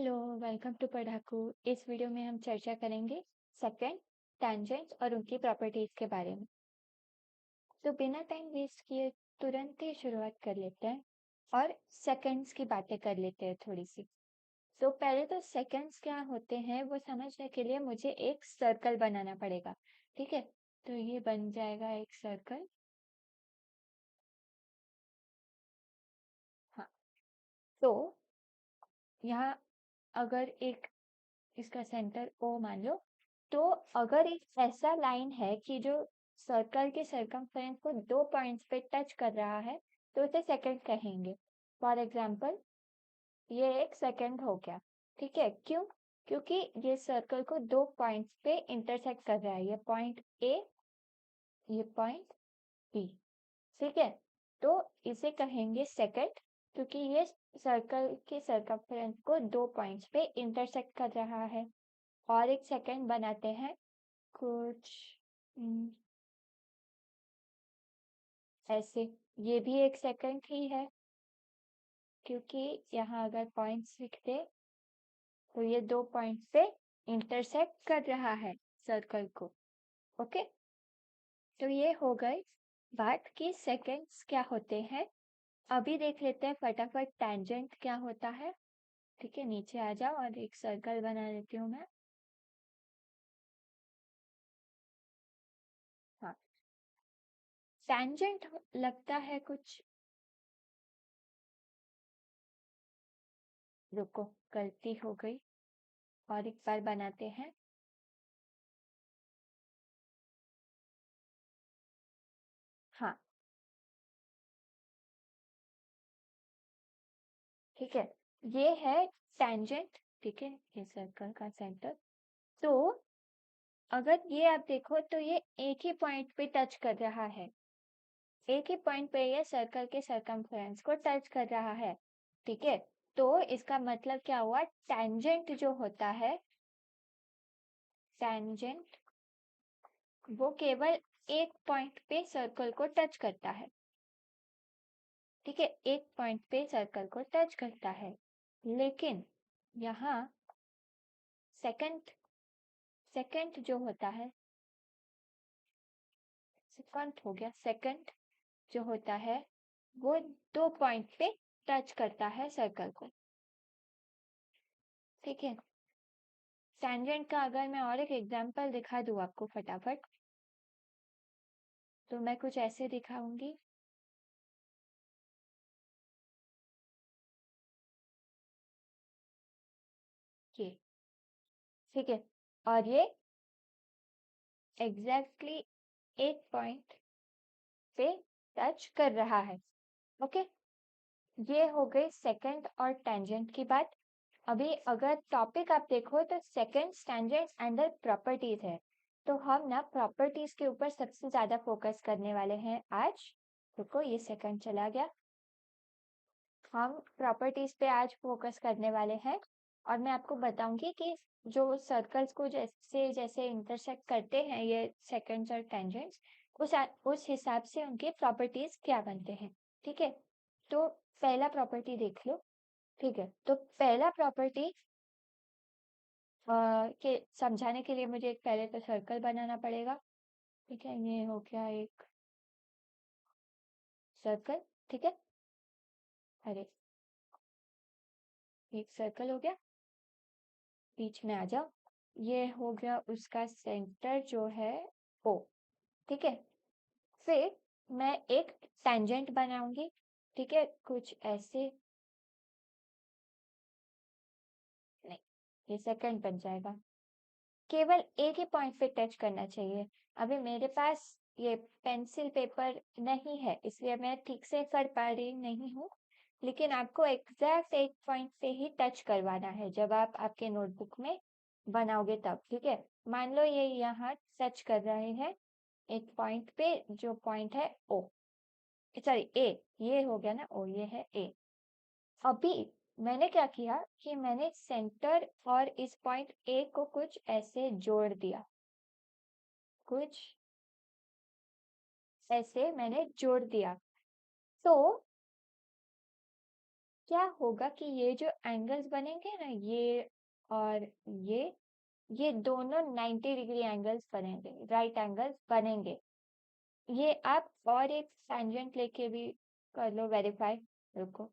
Hello, welcome to पढ़ाकू। इस video में हम चर्चा करेंगे सेकंड, टैंजेंट्स और उनकी प्रॉपर्टीज के बारे में। तो बिना टाइम वेस्ट किए तुरंत ही शुरुआत कर लेते हैं और सेकंड्स की बातें कर लेते हैं थोड़ी सी। तो पहले तो सेकंड्स क्या होते हैं वो समझने के लिए मुझे एक सर्कल बनाना पड़ेगा। ठीक है, तो ये बन जाएगा एक सर्कल। हाँ, तो यहाँ अगर एक इसका सेंटर ओ मान लो, तो अगर एक ऐसा लाइन है कि जो सर्कल के सरकमफ्रेंस को 2 पॉइंट्स पे टच कर रहा है तो उसे सेकंड कहेंगे। फॉर एग्जाम्पल ये एक सेकंड हो गया। ठीक है, क्यों? क्योंकि ये सर्कल को 2 पॉइंट्स पे इंटरसेक्ट कर रहा है, ये पॉइंट ए, ये पॉइंट बी। ठीक है, तो इसे कहेंगे सेकंड क्योंकि ये सर्कल के सरकमफ्रेंस को 2 पॉइंट्स पे इंटरसेक्ट कर रहा है। और एक सेकंड बनाते हैं कुछ ऐसे। ये भी एक सेकंड ही है क्योंकि यहाँ अगर पॉइंट्स लिखते तो ये 2 पॉइंट्स पे इंटरसेक्ट कर रहा है सर्कल को। ओके, तो ये हो गई बात कि सेकंड्स क्या होते हैं। अभी देख लेते हैं फटाफट टैंजेंट क्या होता है। ठीक है, नीचे आ जाओ और एक सर्कल बना लेती हूँ मैं। हाँ, टैंजेंट लगता है कुछ, रुको गलती हो गई और एक बार बनाते हैं। हाँ, ठीक है, ये है टैंजेंट। ठीक है, ये सर्कल का सेंटर। तो अगर ये आप देखो तो ये एक ही पॉइंट पे टच कर रहा है, एक ही पॉइंट पे ये सर्कल के सरकमफ्रेंस को टच कर रहा है। ठीक है, तो इसका मतलब क्या हुआ, टैंजेंट जो होता है, टैंजेंट वो केवल एक पॉइंट पे सर्कल को टच करता है। ठीक है, एक पॉइंट पे सर्कल को टच करता है। लेकिन यहाँ सेकंड सेकंड जो होता है, सेकंड हो गया, सेकंड जो होता है वो 2 पॉइंट पे टच करता है सर्कल को। ठीक है, टैंजेंट का अगर मैं और एक एग्जांपल दिखा दूँ आपको फटाफट, तो मैं कुछ ऐसे दिखाऊंगी। ये ठीक है, और ये एग्जैक्टली एक पॉइंट पे टच कर रहा है। ओके, ये हो गई सेकंड और टैंजेंट की बात। अभी अगर टॉपिक आप देखो तो सेकंड, टैंजेंट एंड प्रॉपर्टीज है, तो हम ना प्रॉपर्टीज के ऊपर सबसे ज्यादा फोकस करने वाले हैं आज। रुको, ये सेकंड चला गया। हम प्रॉपर्टीज पे आज फोकस करने वाले हैं और मैं आपको बताऊंगी कि जो सर्कल्स को जैसे जैसे इंटरसेक्ट करते हैं ये सेकंड्स और टेंजेंट्स, उस हिसाब से उनके प्रॉपर्टीज क्या बनते हैं। ठीक है, तो पहला प्रॉपर्टी देख लो। ठीक है, तो पहला प्रॉपर्टी के समझाने के लिए मुझे एक पहले तो सर्कल बनाना पड़ेगा। ठीक है, ये हो गया एक सर्कल। ठीक है, अरे एक सर्कल हो गया, बीच में आ जाओ। ये हो गया उसका सेंटर जो है ओ। ठीक है, फिर मैं एक टेंजेंट बनाऊंगी। ठीक है, कुछ ऐसे, नहीं, ये सेकंड बन जाएगा। केवल एक ही पॉइंट पे टच करना चाहिए। अभी मेरे पास ये पेंसिल पेपर नहीं है इसलिए मैं ठीक से कर पा रही नहीं हूँ, लेकिन आपको एग्जैक्ट एक पॉइंट पे ही टच करवाना है जब आप आपके नोटबुक में बनाओगे तब। ठीक है, मान लो ये यहाँ टच कर रहे हैं एक पॉइंट पे, जो पॉइंट है ओ, सॉरी ए, ये हो गया ना ओ, ये है ए। अभी मैंने क्या किया कि मैंने सेंटर और इस पॉइंट ए को कुछ ऐसे जोड़ दिया, कुछ ऐसे मैंने जोड़ दिया। तो क्या होगा कि ये जो एंगल्स बनेंगे ना, ये और ये दोनों 90 डिग्री एंगल्स बनेंगे, राइट एंगल्स बनेंगे। ये आप और एक टेंजेंट लेके भी कर लो वेरीफाई। रुको,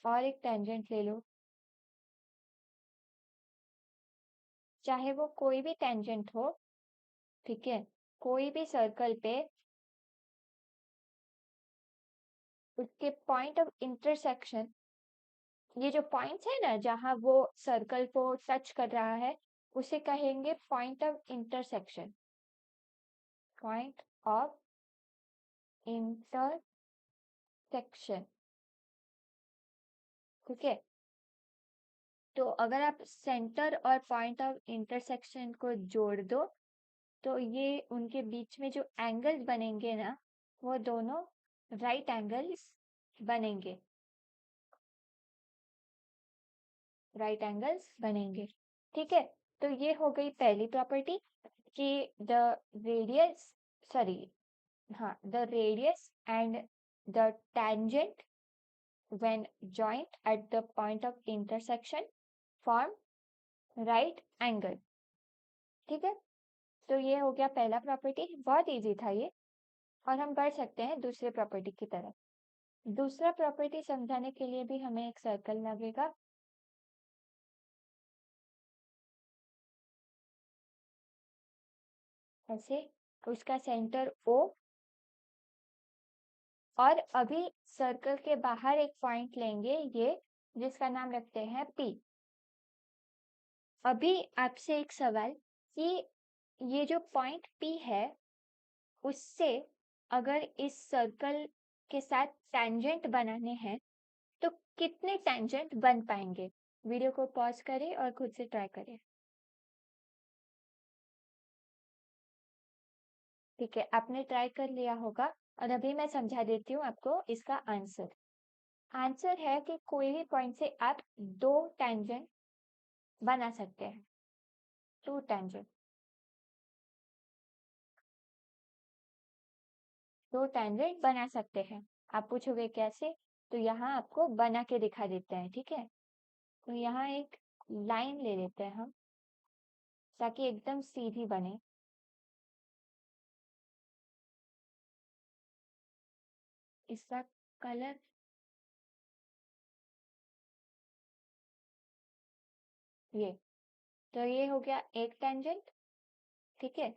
और एक टेंजेंट ले लो, चाहे वो कोई भी टेंजेंट हो, ठीक है, कोई भी सर्कल पे उसके पॉइंट ऑफ इंटरसेक्शन, ये जो पॉइंट्स है ना जहां वो सर्कल को टच कर रहा है, उसे कहेंगे point of intersection, point of intersection. ठीक है, तो अगर आप सेंटर और पॉइंट ऑफ इंटरसेक्शन को जोड़ दो तो ये उनके बीच में जो एंगल्स बनेंगे ना, वो दोनों राइट एंगल्स बनेंगे, राइट एंगल्स बनेंगे। ठीक है, तो ये हो गई पहली प्रॉपर्टी कि द रेडियस, सॉरी, हाँ, the radius and the tangent when joined at the point of intersection form right angle। ठीक है, तो ये हो गया पहला प्रॉपर्टी, बहुत इजी था ये। और हम बढ़ सकते हैं दूसरे प्रॉपर्टी की तरफ। दूसरा प्रॉपर्टी समझाने के लिए भी हमें एक सर्कल लगेगा। ऐसे, उसका सेंटर O, और अभी सर्कल के बाहर एक पॉइंट लेंगे ये, जिसका नाम रखते हैं P। अभी आपसे एक सवाल कि ये जो पॉइंट P है, उससे अगर इस सर्कल के साथ टेंजेंट बनाने हैं तो कितने टेंजेंट बन पाएंगे? वीडियो को पॉज करें और खुद से ट्राई करें। ठीक है, आपने ट्राई कर लिया होगा और अभी मैं समझा देती हूँ आपको इसका आंसर। आंसर है कि कोई भी पॉइंट से आप दो टेंजेंट बना सकते हैं, टू टेंजेंट, दो टेंजेंट बना सकते हैं। आप पूछोगे कैसे, तो यहाँ आपको बना के दिखा देते हैं। ठीक है, तो यहाँ एक लाइन ले लेते हैं हम, ताकि एकदम सीधी बने। इसका कलर, ये, तो ये हो गया एक टेंजेंट। ठीक है,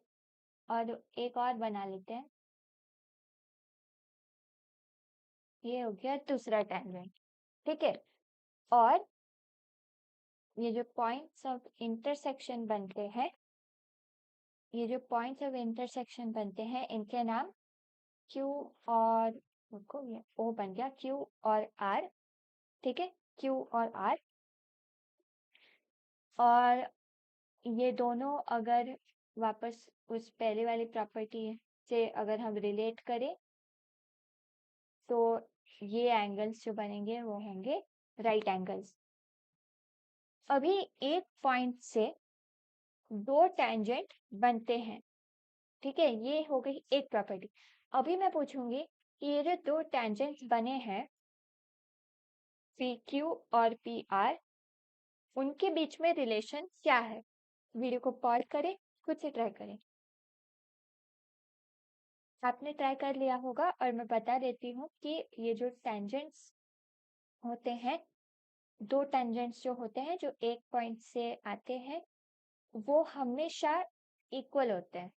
और एक और बना लेते हैं, ये हो गया दूसरा टेंजेंट। ठीक है, और ये जो पॉइंट्स ऑफ इंटरसेक्शन बनते हैं, ये जो पॉइंट्स ऑफ इंटरसेक्शन बनते हैं, इनके नाम Q और, रुको, ये O बन गया, Q और R। ठीक है, Q और R, और ये दोनों अगर वापस उस पहले वाली प्रॉपर्टी से अगर हम रिलेट करें तो ये एंगल्स जो बनेंगे वो होंगे राइट एंगल्स। अभी एक पॉइंट से दो टेंजेंट बनते हैं। ठीक है, ये हो गई एक प्रॉपर्टी। अभी मैं पूछूंगी कि ये जो दो टेंजेंट्स बने हैं PQ और PR, उनके बीच में रिलेशन क्या है? वीडियो को पॉज करें, खुद से ट्राई करें। आपने ट्राई कर लिया होगा और मैं बता देती हूँ कि ये जो टेंजेंट्स होते हैं, दो टेंजेंट्स जो होते हैं जो एक पॉइंट से आते हैं, वो हमेशा इक्वल होते हैं,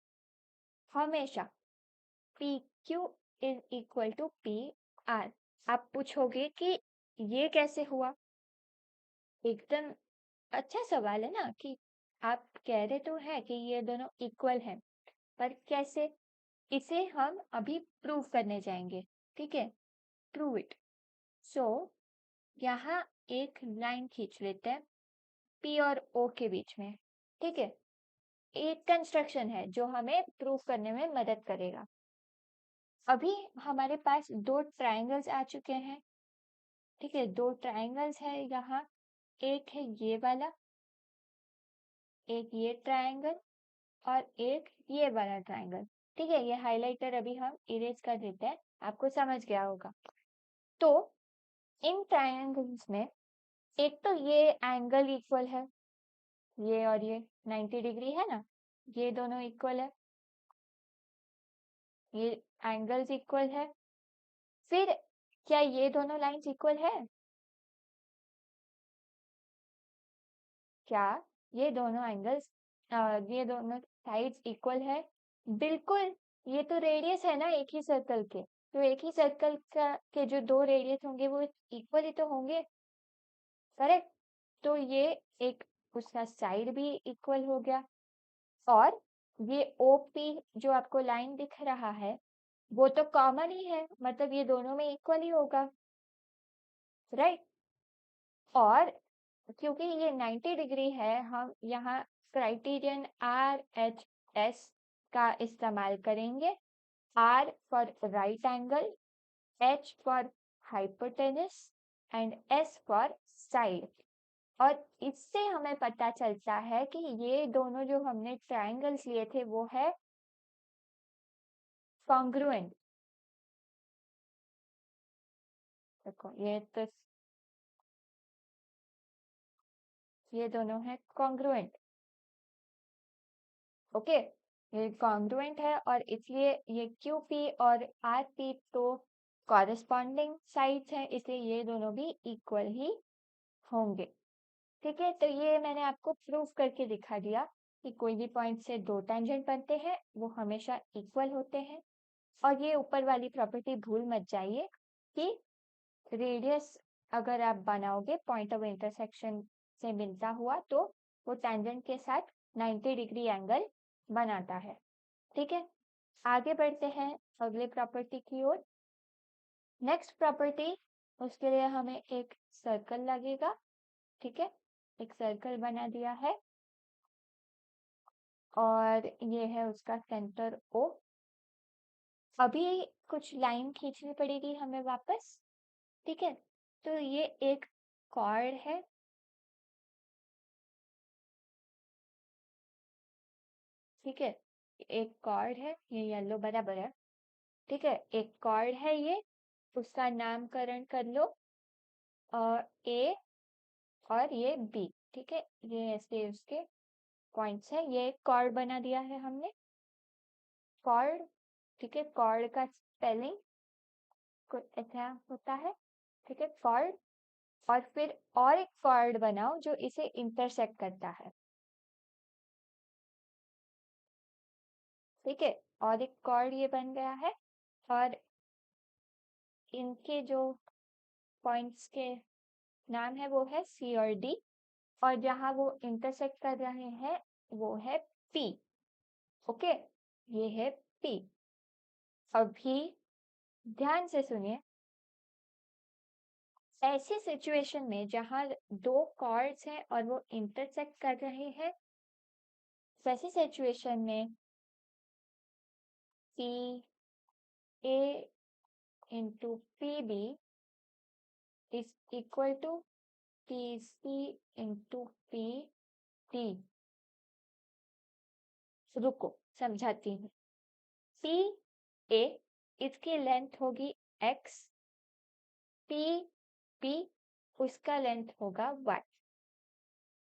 हमेशा। PQ is equal to PR। आप पूछोगे कि ये कैसे हुआ? एकदम अच्छा सवाल है ना, कि आप कह रहे तो है कि ये दोनों इक्वल हैं, पर कैसे? इसे हम अभी प्रूव करने जाएंगे। ठीक है, प्रूव इट। सो यहाँ एक लाइन खींच लेते हैं P और O के बीच में। ठीक है, एक कंस्ट्रक्शन है जो हमें प्रूव करने में मदद करेगा। अभी हमारे पास दो ट्रायंगल्स आ चुके हैं। ठीक है, दो ट्रायंगल्स है यहाँ, एक है ये वाला, एक ये ट्रायंगल, और एक ये वाला ट्रायंगल। ठीक है, ये हाइलाइटर अभी हम इरेज कर देते हैं, आपको समझ गया होगा। तो इन ट्रायंगल्स में एक तो ये एंगल इक्वल है, ये और ये 90 डिग्री है ना, ये दोनों इक्वल है, ये एंगल्स इक्वल है। फिर क्या ये दोनों लाइंस इक्वल है? क्या ये दोनों एंगल्स, ये दोनों साइड्स इक्वल है? बिल्कुल। ये तो रेडियस है ना एक ही सर्कल के, तो एक ही सर्कल का के जो दो रेडियस होंगे वो इक्वल ही तो होंगे, करेक्ट। तो ये एक उसका साइड भी इक्वल हो गया। और ये ओपी जो आपको लाइन दिख रहा है वो तो कॉमन ही है, मतलब ये दोनों में इक्वल ही होगा, राइट। और क्योंकि ये 90 डिग्री है, हम यहाँ क्राइटेरियन आर एच एस का इस्तेमाल करेंगे। R for right angle, H for hypotenuse and S for side. और इससे हमें पता चलता है कि ये दोनों जो हमने ट्रायंगल्स लिए थे वो है कॉन्ग्रुएंट। देखो ये दोनों है कॉन्ग्रुएंट, ओके। ये कॉन्ग्रुएंट है और इसलिए ये क्यू पी और आर पी तो कॉरेस्पॉन्डिंग साइड्स हैं, इसलिए ये दोनों भी इक्वल ही होंगे। ठीक है, तो ये मैंने आपको प्रूफ करके दिखा दिया कि कोई भी पॉइंट से दो टेंजेंट बनते हैं वो हमेशा इक्वल होते हैं। और ये ऊपर वाली प्रॉपर्टी भूल मत जाइए कि रेडियस अगर आप बनाओगे पॉइंट ऑफ इंटरसेक्शन से मिलता हुआ तो वो टेंजेंट के साथ 90 डिग्री एंगल बनाता है। ठीक है, आगे बढ़ते हैं अगले प्रॉपर्टी की ओर। नेक्स्ट प्रॉपर्टी, उसके लिए हमें एक सर्कल लगेगा। ठीक है, एक सर्कल बना दिया है और ये है उसका सेंटर ओ। अभी कुछ लाइन खींचनी पड़ेगी हमें वापस। ठीक है, तो ये एक कॉर्ड है, ठीक है, एक कॉर्ड है, ये येलो बराबर है। ठीक है, एक कॉर्ड है ये, उसका नामकरण कर लो ए और ये बी। ठीक है, ये ऐसे उसके पॉइंट्स है, ये कॉर्ड बना दिया है हमने, कॉर्ड। ठीक है, कॉर्ड का स्पेलिंग कुछ ऐसा होता है। ठीक है, कॉर्ड। और फिर और एक कॉर्ड बनाओ जो इसे इंटरसेक्ट करता है। ठीक है, और एक कॉर्ड ये बन गया है और इनके जो पॉइंट्स के नाम है वो है सी और डी, और जहां वो इंटरसेक्ट कर रहे हैं वो है पी। ओके, ये है पी। अभी ध्यान से सुनिए, ऐसी सिचुएशन में जहां दो कॉर्ड्स हैं और वो इंटरसेक्ट कर रहे हैं, वैसी सिचुएशन में P A into P B is equal to P C into P D. रुको, समझाती हूँ। पी ए, इसकी लेंथ होगी x, पी बी उसका लेंथ होगा y।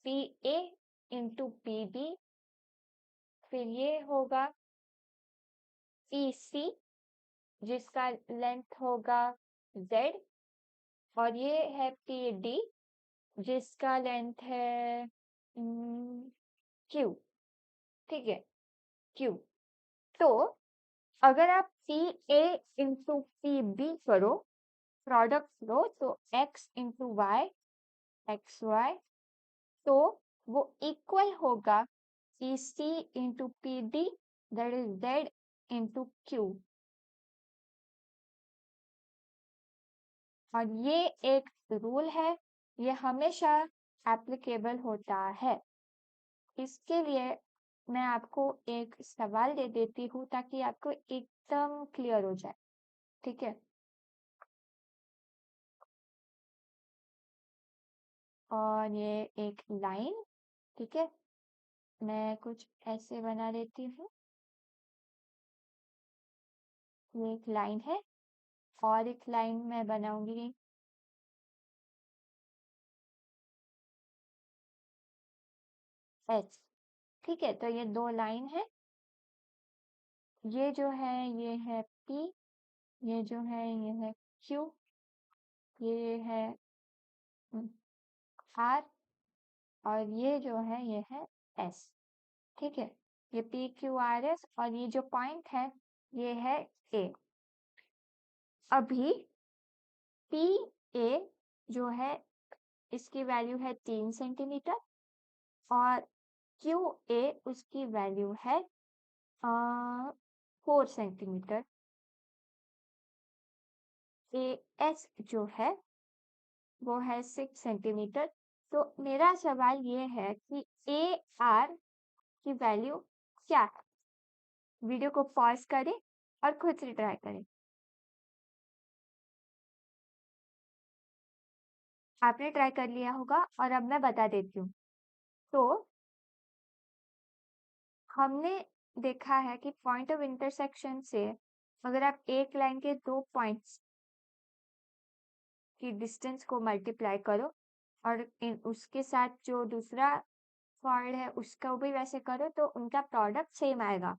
P A into P B, फिर ये होगा पी सी जिसका लेंथ होगा z, और ये है पी डी जिसका लेंथ है q। ठीक है, q। तो अगर आप P A into P B करो, प्रोडक्ट लो, तो x into y, x y, तो वो इक्वल होगा P C into P D, that is z into q. और ये एक रूल है, ये हमेशा एप्लीकेबल होता है। इसके लिए मैं आपको एक सवाल दे देती हूँ ताकि आपको एकदम क्लियर हो जाए। ठीक है, और ये एक लाइन, ठीक है, मैं कुछ ऐसे बना देती हूँ, ये एक लाइन है और एक लाइन मैं बनाऊंगी एच। ठीक है, तो ये दो लाइन है, ये जो है ये है P, ये जो है ये है Q, ये है R, और ये जो है ये है S। ठीक है, ये PQRS, और ये जो पॉइंट है ये है A। अभी PA जो है इसकी वैल्यू है 3 सेंटीमीटर, और QA उसकी वैल्यू है 4 सेंटीमीटर। AS जो है वो है 6 सेंटीमीटर। तो मेरा सवाल ये है कि AR की वैल्यू क्या है? वीडियो को पॉज करें और खुद से ट्राई करें। आपने ट्राई कर लिया होगा और अब मैं बता देती हूँ। तो हमने देखा है कि पॉइंट ऑफ इंटरसेक्शन से अगर आप एक लाइन के दो पॉइंट्स की डिस्टेंस को मल्टीप्लाई करो और उसके साथ जो दूसरा पॉइंट है उसका भी वैसे करो तो उनका प्रोडक्ट सेम आएगा।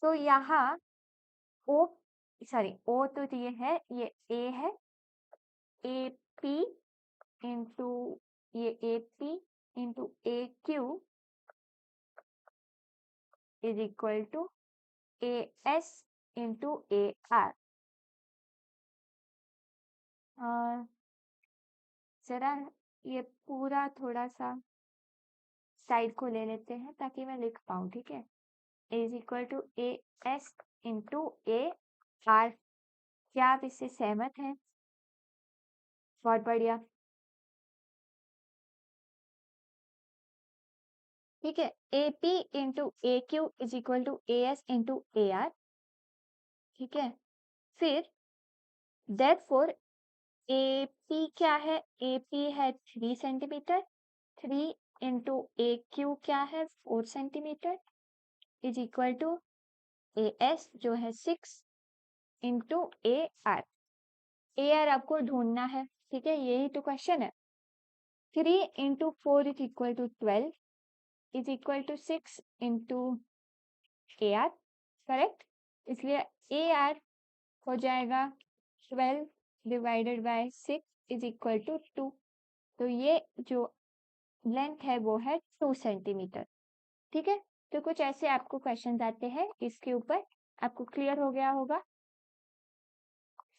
तो यहाँ ओ तो ये है, ये ए है, ए पी इंटू ये A P into A Q is equal to A S into A R. जरा ये पूरा थोड़ा सा साइड को ले लेते हैं ताकि मैं लिख पाऊँ। ठीक है, is equal to A S into A R. क्या आप इससे सहमत हैं? बहुत बढ़िया। ठीक है, A P into A Q is equal to A S into A R. ठीक है, फिर देयरफॉर ए पी क्या है? ए पी है 3 सेंटीमीटर, 3 इंटू ए क्यू क्या है? 4 centimetre is equal to A S जो है 6 into A R. A R आपको ढूंढना है। ठीक है, यही तो क्वेश्चन है। 3 into 4 is equal to 12 is equal to 6 into A R, correct. इसलिए ए आर हो जाएगा 12 divided by 6 is equal to 2। तो ये जो लेंथ है वो है 2 सेंटीमीटर। ठीक है, तो कुछ ऐसे आपको क्वेश्चन आते हैं इसके ऊपर। आपको क्लियर हो गया होगा।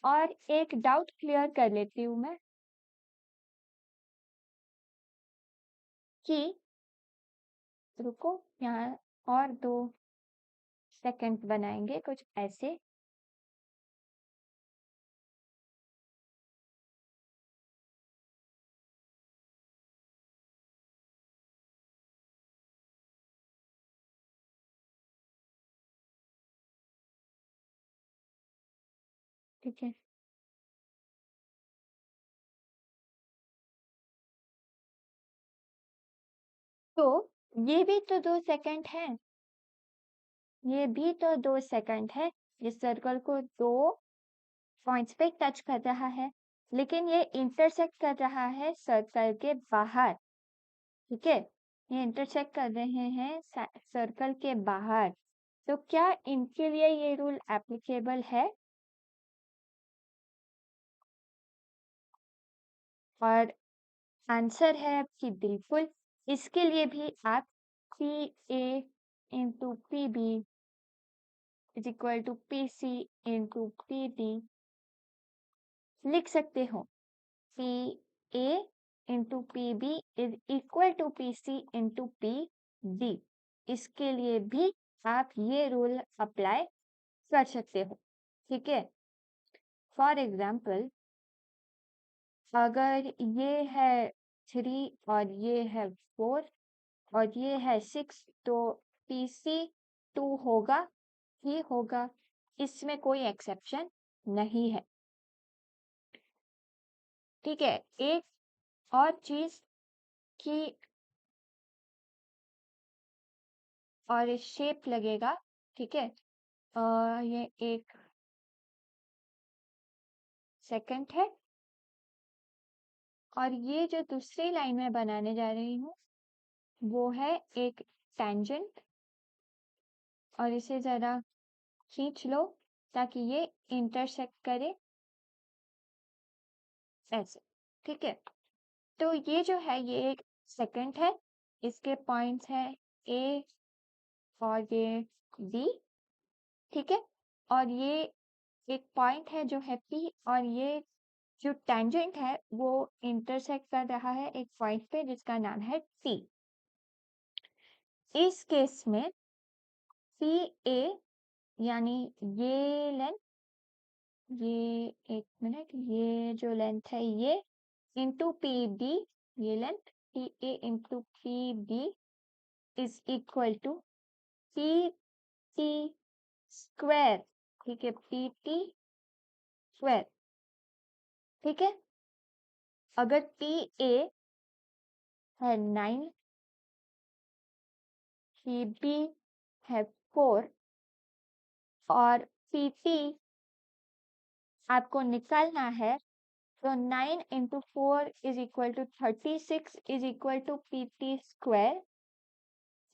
और एक डाउट क्लियर कर लेती हूँ मैं कि रुको, यहाँ और 2 सेकंड बनाएंगे कुछ ऐसे। ठीक है, तो ये भी तो 2 सेकंड है, ये भी तो 2 सेकंड है। ये सर्कल को 2 पॉइंट्स पे टच कर रहा है, लेकिन ये इंटरसेक्ट कर रहा है सर्कल के बाहर। ठीक है, ये इंटरसेक्ट कर रहे हैं सर्कल के बाहर। तो क्या इनके लिए ये रूल एप्लीकेबल है? और आंसर है आपकी बिल्कुल। इसके लिए भी आप P A into P B is equal to P C into P D लिख सकते हो। P A into P B is equal to P C into P D. इसके लिए भी आप ये रूल अप्लाई कर सकते हो। ठीक है, फॉर एग्जाम्पल अगर ये है 3 और ये है 4 और ये है 6 तो PC 2 होगा ही होगा, इसमें कोई एक्सेप्शन नहीं है। ठीक है, एक और चीज की और शेप लगेगा। ठीक है, ये एक सेकंड है, और ये जो दूसरी लाइन में बनाने जा रही हूँ वो है एक टेंजेंट, और इसे जरा खींच लो ताकि ये इंटरसेक्ट करे ऐसे। ठीक है, तो ये जो है ये एक सेकंड है, इसके पॉइंट्स है ए और ये बी। ठीक है, और ये एक पॉइंट है जो है पी, और ये जो टेंजेंट है वो इंटरसेक्ट कर रहा है एक पॉइंट पे जिसका नाम है टी। इस केस में पी ए यानी ये लेंथ, ये एक मिनट, ये जो लेंथ है ये इंटू पी बी, ये length P A into P B is equal to P T square. ठीक है, पी टी स्क्वायर। ठीक है, अगर पी ए है 9, पी बी है 4 और पी टी आपको निकालना है, तो 9 into 4 is equal to 36 is equal to P T square,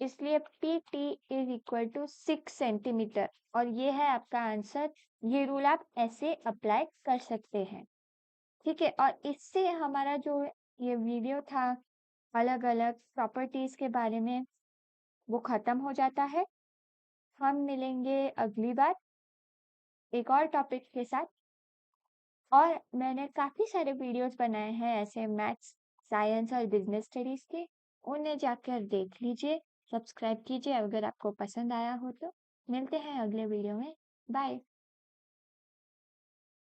इसलिए P T is equal to 6 centimetre. और ये है आपका आंसर। ये रूल आप ऐसे अप्लाई कर सकते हैं। ठीक है, और इससे हमारा जो ये वीडियो था अलग अलग प्रॉपर्टीज के बारे में वो खत्म हो जाता है। हम मिलेंगे अगली बार एक और टॉपिक के साथ। और मैंने काफ़ी सारे वीडियोस बनाए हैं ऐसे मैथ्स, साइंस और बिजनेस स्टडीज़ के, उन्हें जाकर देख लीजिए, सब्सक्राइब कीजिए अगर आपको पसंद आया हो तो। मिलते हैं अगले वीडियो में। बाय।